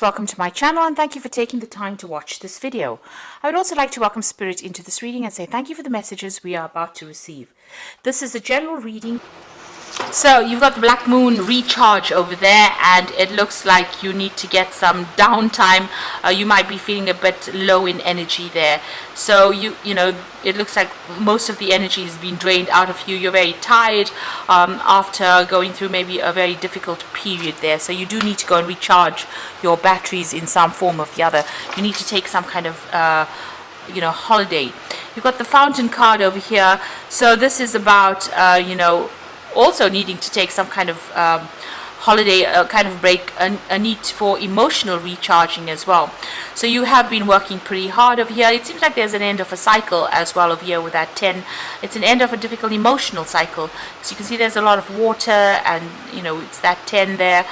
Welcome to my channel and thank you for taking the time to watch this video. I would also like to welcome Spirit into this reading and say thank you for the messages we are about to receive. This is a general reading. So you've got the Black Moon recharge over there, and it looks like you need to get some downtime. You might be feeling a bit low in energy there. So you know, it looks like most of the energy has been drained out of you. You're very tired after going through maybe a very difficult period there. So you do need to go and recharge your batteries in some form or the other. You need to take some kind of holiday. You've got the Fountain card over here. So this is about also needing to take some kind of holiday, kind of break, a need for emotional recharging as well. So you have been working pretty hard over here. It seems like there's an end of a cycle as well over here with that 10. It's an end of a difficult emotional cycle. So you can see there's a lot of water, and it's that 10 there.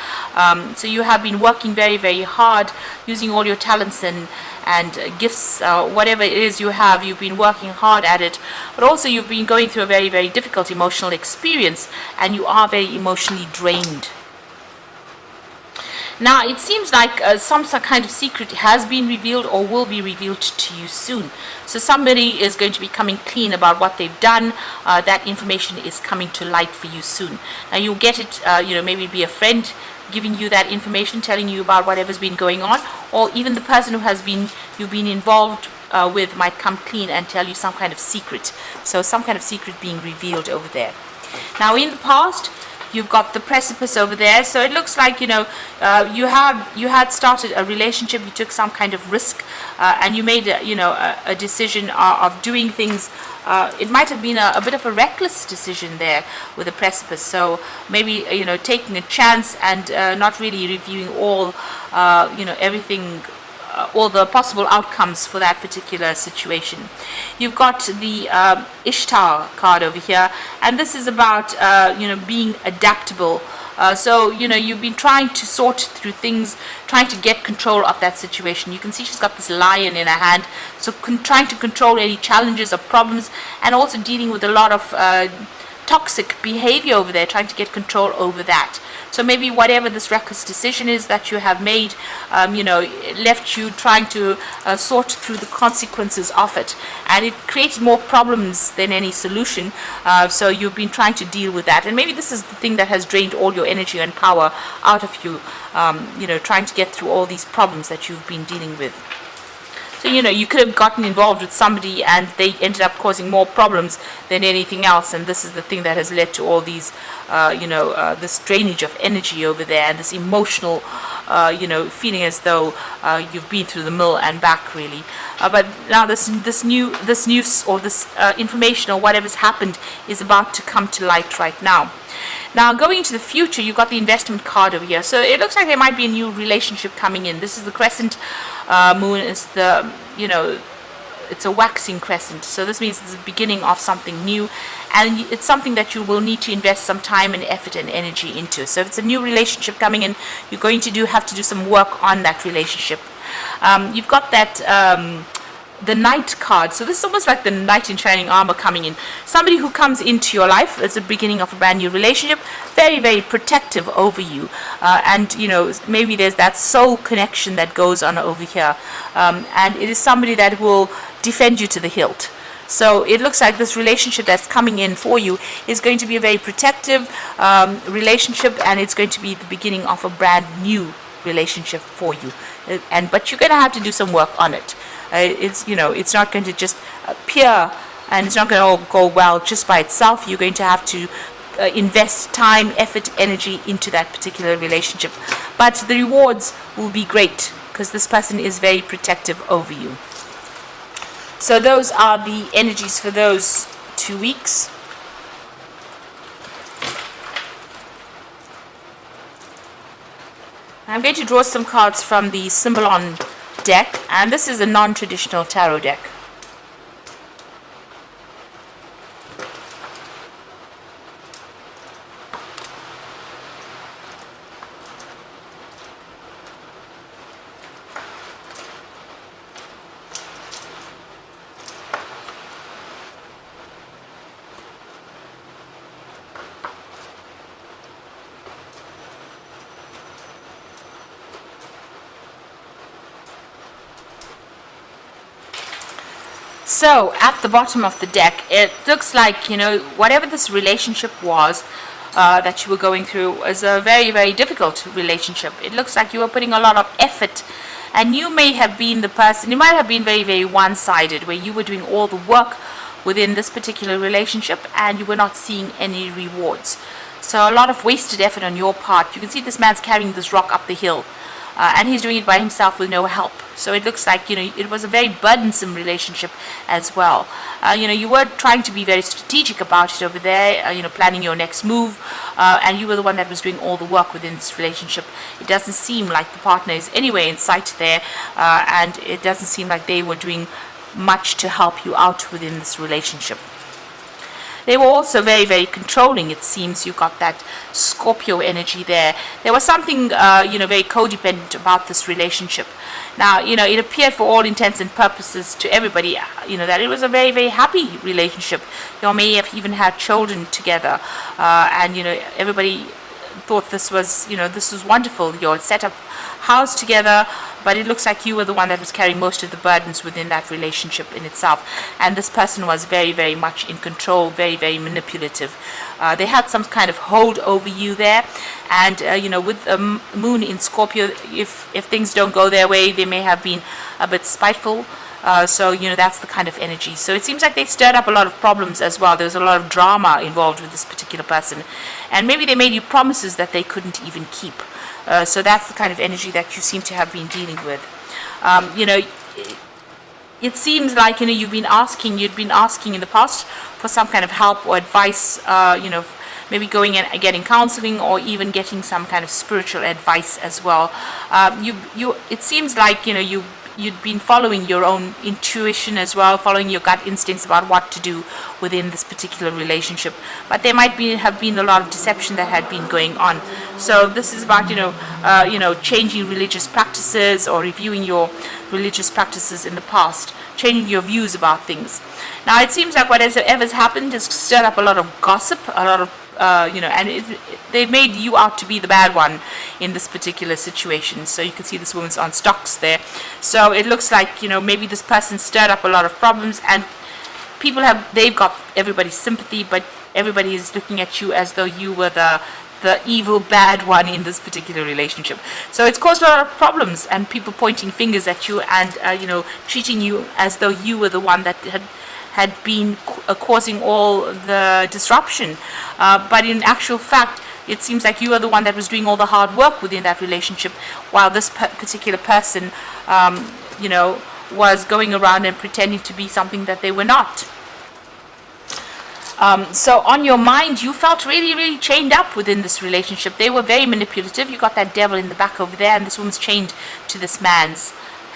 So you have been working very, very hard, using all your talents and gifts, whatever it is you have. You've been working hard at it, but also you've been going through a very, very difficult emotional experience, and you are very emotionally drained. Now it seems like some kind of secret has been revealed or will be revealed to you soon. So somebody is going to be coming clean about what they've done. That information is coming to light for you soon. Now you'll get it, maybe it'll be a friend giving you that information, telling you about whatever's been going on, or even the person who you've been involved with might come clean and tell you some kind of secret. So some kind of secret being revealed over there. Now in the past, you've got the precipice over there. So it looks like you had started a relationship. You took some kind of risk, and you made a decision of doing things. It might have been a bit of a reckless decision there with the precipice. So maybe taking a chance and not really reviewing all everything. All the possible outcomes for that particular situation. You've got the Ishtar card over here, and this is about being adaptable. So you've been trying to sort through things, trying to get control of that situation. You can see she's got this lion in her hand, so trying to control any challenges or problems, and also dealing with a lot of toxic behavior over there, trying to get control over that. So maybe whatever this reckless decision is that you have made, left you trying to sort through the consequences of it, and it created more problems than any solution. So you've been trying to deal with that, and maybe this is the thing that has drained all your energy and power out of you. Trying to get through all these problems that you've been dealing with. So you could have gotten involved with somebody and they ended up causing more problems than anything else, and this is the thing that has led to all these this drainage of energy over there, and this emotional feeling as though you've been through the mill and back, really. But now this news or this information or whatever's happened is about to come to light right now. Now, going into the future, you've got the investment card over here. So it looks like there might be a new relationship coming in. This is the crescent moon. It's the, it's a waxing crescent. So this means it's the beginning of something new. And it's something that you will need to invest some time and effort and energy into. So if it's a new relationship coming in, you're going to have to do some work on that relationship. You've got that... the Knight card. So this is almost like the knight in shining armor coming in. Somebody who comes into your life as the beginning of a brand new relationship, very, very protective over you. And maybe there's that soul connection that goes on over here. And it is somebody that will defend you to the hilt. So it looks like this relationship that's coming in for you is going to be a very protective relationship, and it's going to be the beginning of a brand new relationship for you. But you're going to have to do some work on it. It's not going to just appear, and it's not going to all go well just by itself. You're going to have to invest time, effort, energy into that particular relationship. But the rewards will be great because this person is very protective over you. So those are the energies for those 2 weeks. I'm going to draw some cards from the Symbolon deck, and this is a non-traditional tarot deck. So at the bottom of the deck, it looks like, whatever this relationship was that you were going through was a very, very difficult relationship. It looks like you were putting a lot of effort, and you may have been the person, you might have been very, very one-sided, where you were doing all the work within this particular relationship and you were not seeing any rewards. So a lot of wasted effort on your part. You can see this man's carrying this rock up the hill. And he's doing it by himself with no help. So it looks like, it was a very burdensome relationship as well. You were trying to be very strategic about it over there, planning your next move, and you were the one that was doing all the work within this relationship. It doesn't seem like the partner is anywhere in sight there, and it doesn't seem like they were doing much to help you out within this relationship. They were also very, very controlling, it seems. You got that Scorpio energy there. There was something, very codependent about this relationship. Now, it appeared for all intents and purposes to everybody, that it was a very, very happy relationship. You may have even had children together. And, everybody thought this was wonderful. You all set up house together, but it looks like you were the one that was carrying most of the burdens within that relationship in itself. And this person was very, very much in control, very, very manipulative. They had some kind of hold over you there. And, with the moon in Scorpio, if things don't go their way, they may have been a bit spiteful. So, that's the kind of energy. So it seems like they stirred up a lot of problems as well. There was a lot of drama involved with this particular person. And maybe they made you promises that they couldn't even keep. So that's the kind of energy that you seem to have been dealing with. It seems like, you'd been asking in the past for some kind of help or advice, maybe going and getting counseling or even getting some kind of spiritual advice as well. It seems like, you'd been following your own intuition as well, following your gut instincts about what to do within this particular relationship. But there might have been a lot of deception that had been going on. So this is about, changing religious practices or reviewing your religious practices in the past, changing your views about things. Now, it seems like whatever's happened has stirred up a lot of gossip, a lot of they've made you out to be the bad one in this particular situation. So you can see this woman's on stocks there. So it looks like, maybe this person stirred up a lot of problems, and they've got everybody's sympathy, but everybody is looking at you as though you were the evil bad one in this particular relationship. So it's caused a lot of problems, and people pointing fingers at you and treating you as though you were the one that had been causing all the disruption. But in actual fact, it seems like you are the one that was doing all the hard work within that relationship, while this particular person, was going around and pretending to be something that they were not. So on your mind, you felt really, really chained up within this relationship. They were very manipulative. You got that devil in the back over there, and this woman's chained to this man's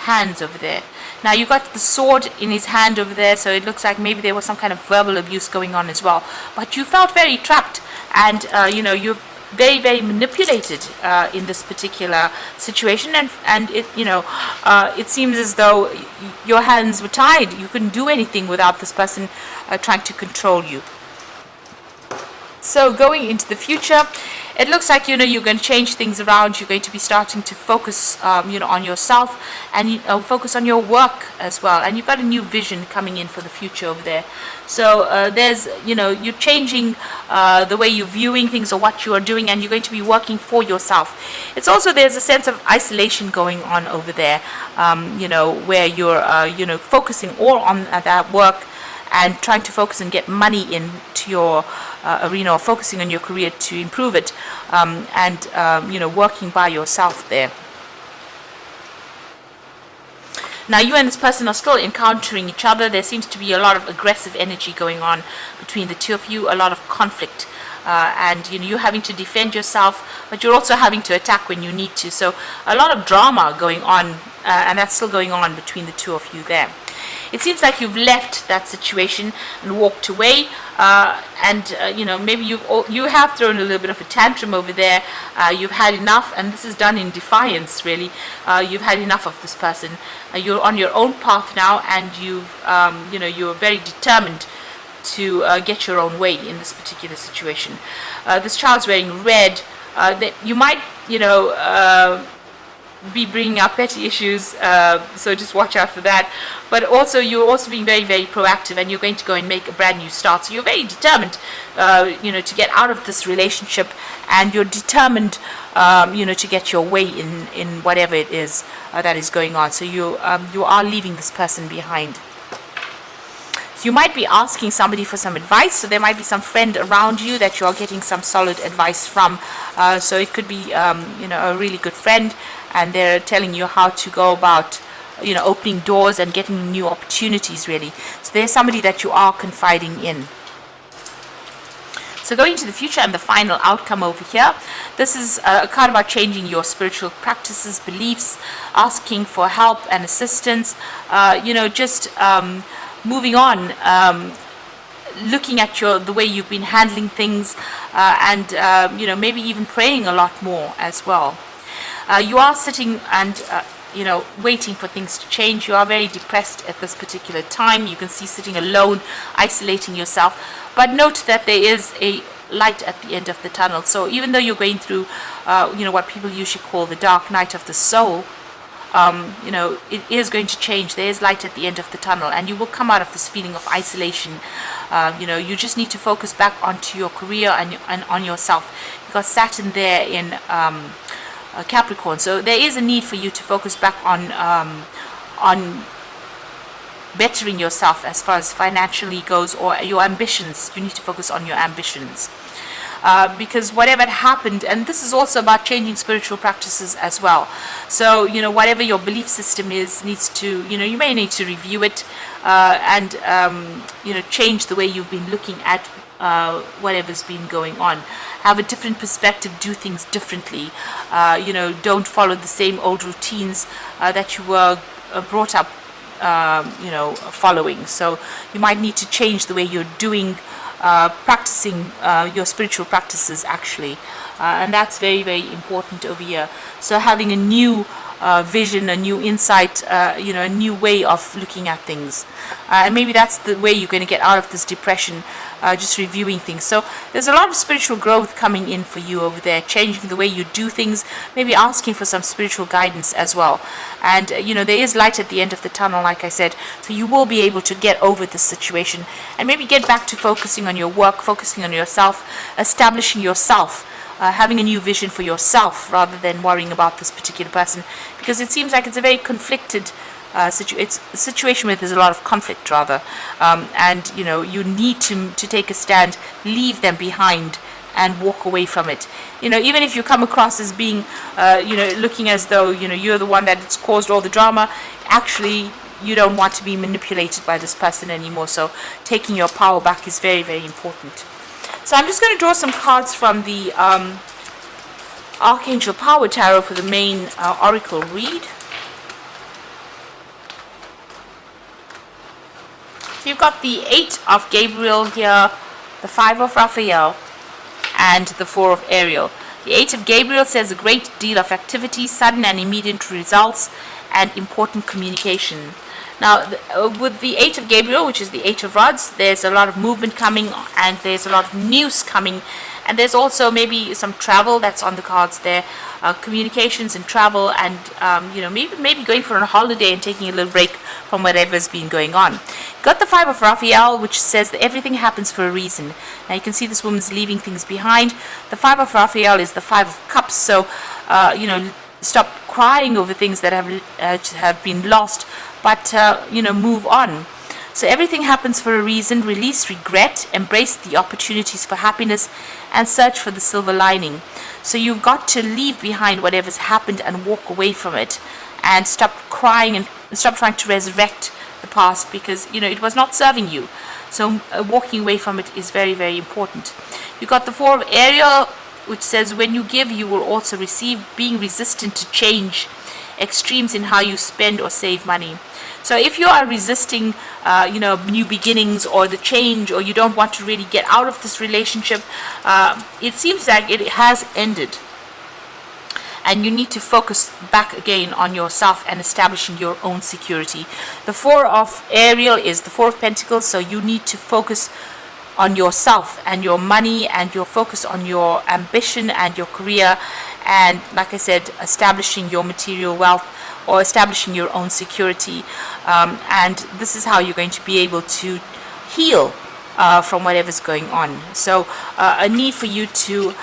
hands over there. Now, you got the sword in his hand over there, so it looks like maybe there was some kind of verbal abuse going on as well. But you felt very trapped, and, you're very, very manipulated in this particular situation. And it seems as though your hands were tied. You couldn't do anything without this person trying to control you. So going into the future, it looks like, you're going to change things around. You're going to be starting to focus, on yourself and focus on your work as well. And you've got a new vision coming in for the future over there. So there's, you're changing the way you're viewing things or what you are doing, and you're going to be working for yourself. It's also, there's a sense of isolation going on over there, where you're, focusing all on that work and trying to focus and get money into your arena, or focusing on your career to improve it, and working by yourself there. Now, you and this person are still encountering each other. There seems to be a lot of aggressive energy going on between the two of you, a lot of conflict. And you're having to defend yourself, but you're also having to attack when you need to. So a lot of drama going on, and that's still going on between the two of you there. It seems like you've left that situation and walked away, maybe you have thrown a little bit of a tantrum over there. You've had enough, and this is done in defiance, really. You've had enough of this person. You're on your own path now, and you're very determined to get your own way in this particular situation. This child's wearing red. You might, be bringing up petty issues, so just watch out for that. But also, you're also being very, very proactive, and you're going to go and make a brand new start. So you're very determined, to get out of this relationship, and you're determined, to get your way in whatever it is that is going on. So you are leaving this person behind. You might be asking somebody for some advice, so there might be some friend around you that you're getting some solid advice from. So it could be, a really good friend, and they're telling you how to go about, opening doors and getting new opportunities, really. So there's somebody that you are confiding in. So going to the future and the final outcome over here, this is a card about changing your spiritual practices, beliefs, asking for help and assistance, moving on, looking at the way you've been handling things, and maybe even praying a lot more as well. You are sitting and waiting for things to change. You are very depressed at this particular time. You can see sitting alone, isolating yourself. But note that there is a light at the end of the tunnel. So even though you're going through, what people usually call the dark night of the soul, it is going to change. There is light at the end of the tunnel, and you will come out of this feeling of isolation. You just need to focus back onto your career and on yourself, because Saturn there in Capricorn. So there is a need for you to focus back on bettering yourself as far as financially goes, or your ambitions. You need to focus on your ambitions. Because whatever happened, and this is also about changing spiritual practices as well. So, whatever your belief system is, needs to, you may need to review it, and, change the way you've been looking at whatever's been going on. Have a different perspective, do things differently. Don't follow the same old routines that you were brought up, following. So you might need to change the way you're doing, practicing your spiritual practices, actually, and that's very, very important over here. So having a new vision, a new insight, a new way of looking at things, and maybe that's the way you're going to get out of this depression, just reviewing things. So there's a lot of spiritual growth coming in for you over there, changing the way you do things, maybe asking for some spiritual guidance as well. And there is light at the end of the tunnel, like I said, so you will be able to get over this situation and maybe get back to focusing on your work, focusing on yourself, establishing yourself, having a new vision for yourself rather than worrying about this particular person, because it seems like it's a very conflicted it's a situation where there's a lot of conflict, rather, and you need to take a stand, leave them behind, and walk away from it. Even if you come across as being looking as though you're the one that's caused all the drama, actually you don't want to be manipulated by this person anymore. So taking your power back is very, very important. So I'm just going to draw some cards from the Archangel Power Tarot for the main oracle read. So you've got the 8 of Gabriel here, the 5 of Raphael, and the 4 of Ariel. The 8 of Gabriel says a great deal of activity, sudden and immediate results, and important communication. Now, with the 8 of Gabriel, which is the 8 of Rods, there's a lot of movement coming, and there's a lot of news coming, and there's also maybe some travel that's on the cards there, communications and travel, and maybe going for a holiday and taking a little break from whatever's been going on. Got the 5 of Raphael, which says that everything happens for a reason. Now you can see this woman's leaving things behind. The 5 of Raphael is the 5 of Cups, so stop crying over things that have been lost, but move on. So everything happens for a reason. Release regret, embrace the opportunities for happiness, and search for the silver lining. So you've got to leave behind whatever's happened and walk away from it, and stop crying and stop trying to resurrect the past, because it was not serving you. So walking away from it is very, very important. You've got the 4 of Ariel, which says when you give, you will also receive, being resistant to change, extremes in how you spend or save money. So if you are resisting, new beginnings or the change, or you don't want to really get out of this relationship, it seems like it has ended. And you need to focus back again on yourself and establishing your own security. The 4 of Ariel is the 4 of Pentacles, so you need to focus on yourself and your money, and your focus on your ambition and your career, and, like I said, establishing your material wealth or establishing your own security. And this is how you're going to be able to heal from whatever's going on. So a need for you to,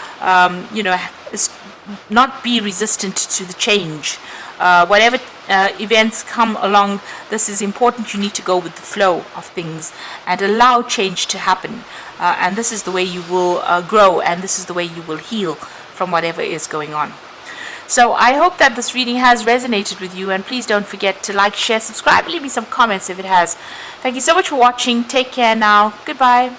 not be resistant to the change. Whatever events come along, this is important. You need to go with the flow of things and allow change to happen. And this is the way you will grow, and this is the way you will heal from whatever is going on. So I hope that this reading has resonated with you, and please don't forget to like, share, subscribe, leave me some comments if it has. Thank you so much for watching. Take care now. Goodbye.